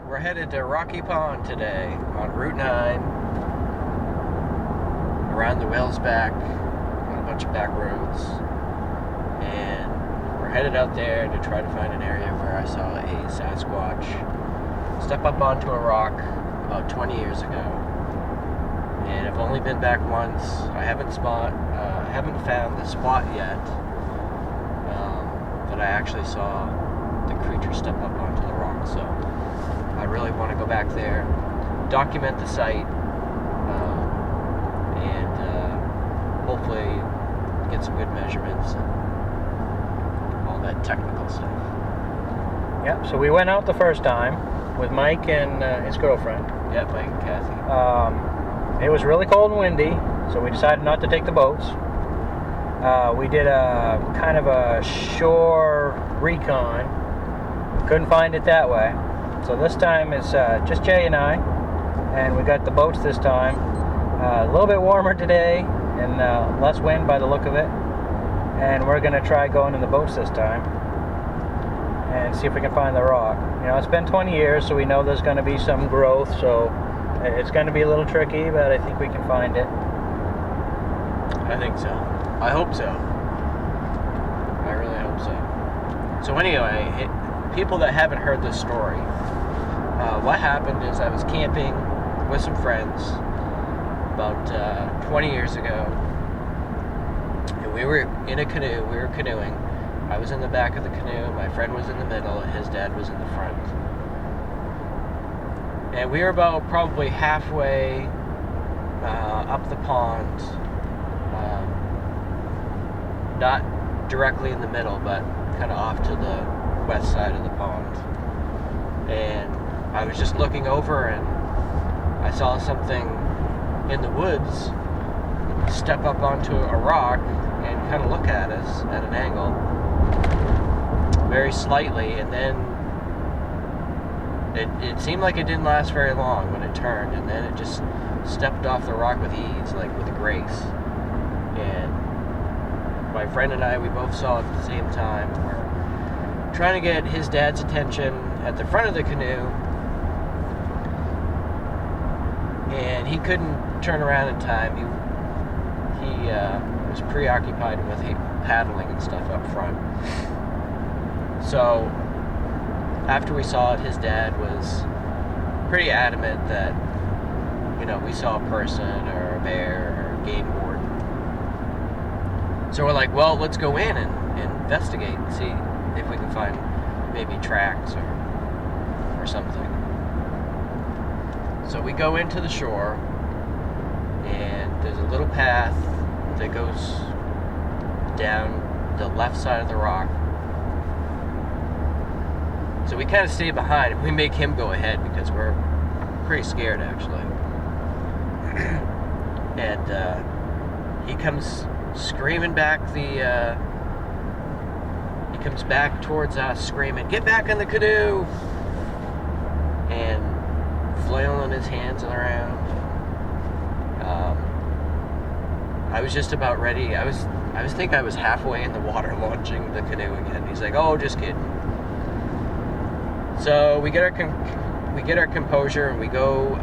We're headed to Rocky Pond today on Route 9, around the Wellsback, on a bunch of back roads, and we're headed out there to try to find an area where I saw a Sasquatch step up onto a rock about 20 years ago. And I've only been back once. I haven't found the spot yet, but I actually saw the creature step up onto the rock. So I really want to go back there, document the site, and hopefully get some good measurements and all that technical stuff. Yep, so we went out the first time with Mike and his girlfriend. Yeah, Mike and Kathy. It was really cold and windy, so we decided not to take the boats. We did a kind of a shore recon. Couldn't find it that way. So this time it's just Jay and I, and we got the boats this time. A little bit warmer today and less wind by the look of it. And we're going to try going in the boats this time and see if we can find the rock. You know, it's been 20 years, so we know there's going to be some growth, so it's going to be a little tricky, but I think we can find it. I think so. I hope so. I really hope so. So anyway, people that haven't heard this story, what happened is I was camping with some friends about 20 years ago, and we were in a canoe. We were canoeing. I was in the back of the canoe, my friend was in the middle, and his dad was in the front. And we were about probably halfway up the pond, not directly in the middle, but kind of off to the west side of the pond. And I was just looking over, and I saw something in the woods step up onto a rock and kind of look at us at an angle, very slightly, and then it seemed like it didn't last very long when it turned, and then it just stepped off the rock with ease, like with grace. And my friend and I, we both saw it at the same time. We're trying to get his dad's attention at the front of the canoe, and he couldn't turn around in time. He was preoccupied with paddling and stuff up front. So after we saw it, his dad was pretty adamant that, you know, we saw a person or a bear or a game warden. So we're like, well, let's go in and investigate and see if we can find maybe tracks or something. So we go into the shore, and there's a little path that goes down the left side of the rock. So we kind of stay behind, and we make him go ahead because we're pretty scared, actually. And he comes screaming back he comes back towards us, screaming, "Get back in the canoe!" And flailing his hands around. I was just about ready. I think I was halfway in the water launching the canoe again. He's like, "Oh, just kidding." So we get our composure, and we go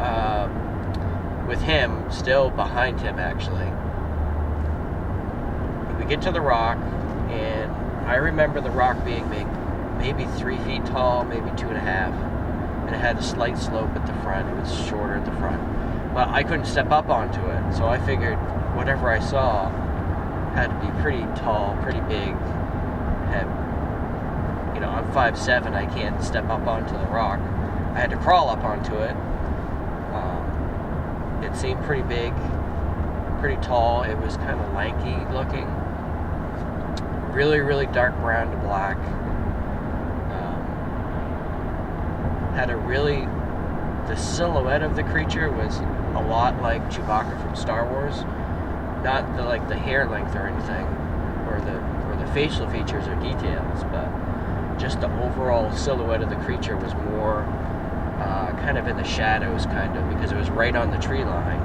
with him, still behind him, actually. We get to the rock, and I remember the rock being maybe 3 feet tall, maybe 2.5, and it had a slight slope at the front. It was shorter at the front. Well, I couldn't step up onto it, so I figured whatever I saw had to be pretty tall, pretty big. You know, I'm 5'7", I can't step up onto the rock. I had to crawl up onto it. It seemed pretty big, pretty tall. It was kind of lanky looking. Really, really dark brown to black. The silhouette of the creature was a lot like Chewbacca from Star Wars. Not the hair length or anything, or the facial features or details, but just the overall silhouette of the creature was more kind of in the shadows, kind of, because it was right on the tree line,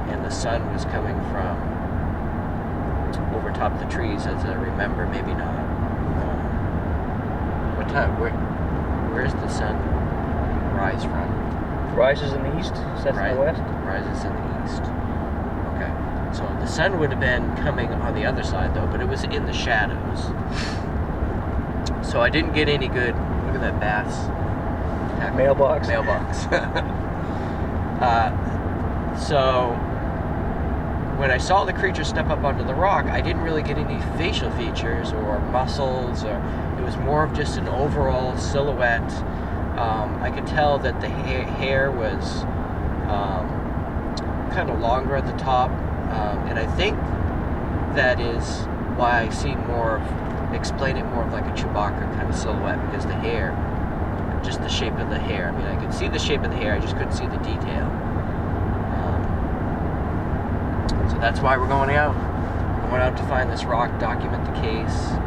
and the sun was coming from over top of the trees, as I remember. Maybe not. What time? Where's the sun? rise from? Rises in the east, sets in the west. Rises in the east. Okay. So the sun would have been coming on the other side though, but it was in the shadows. So I didn't get any good. Look at that bass. Mailbox. So when I saw the creature step up onto the rock, I didn't really get any facial features or muscles, or it was more of just an overall silhouette. I could tell that the hair was kind of longer at the top, and I think that is why I see explain it more of like a Chewbacca kind of silhouette, because the hair, just the shape of the hair. I mean, I could see the shape of the hair, I just couldn't see the detail. So that's why we're going out. I went out to find this rock, document the case,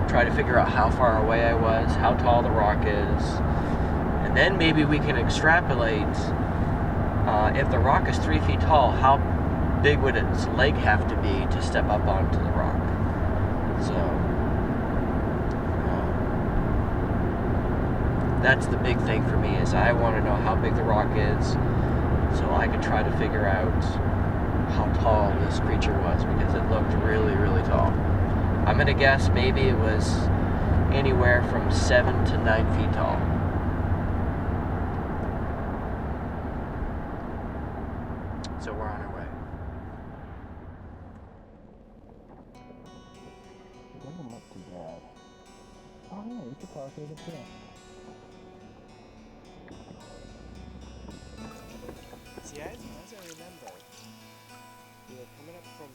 try to figure out how far away I was, how tall the rock is, and then maybe we can extrapolate, if the rock is 3 feet tall, how big would its leg have to be to step up onto the rock? So that's the big thing for me, is I want to know how big the rock is so I can try to figure out how tall this creature was, because it looked really, really tall. I'm going to guess maybe it was anywhere from 7 to 9 feet tall. So we're on our way. It doesn't look too bad. Oh yeah, we could park over here. See, as I remember, we were coming up from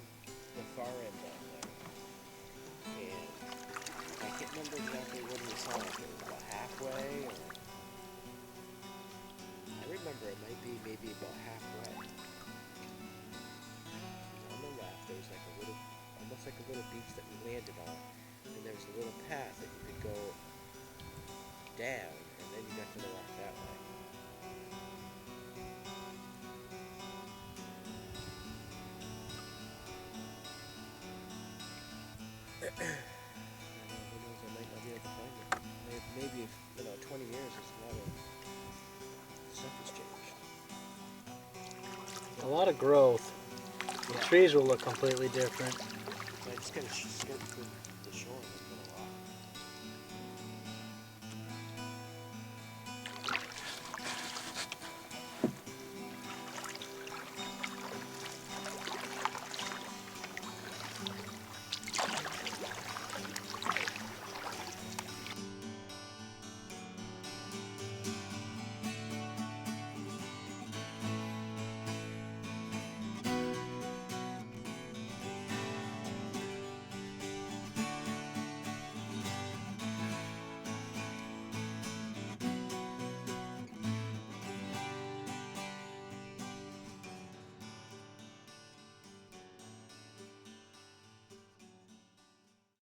the far end down there, and I can't remember exactly when we saw it. It was about halfway, or I remember it might be maybe about halfway. On the left, there was like a little, almost like a little beach that we landed on, and there was a little path that you could go down, and then you got to the rock that way. Who knows, I might not be able to find it. Maybe if, 20 years, there's a lot of stuff has changed. A lot of growth. The trees will look completely different. I just gotta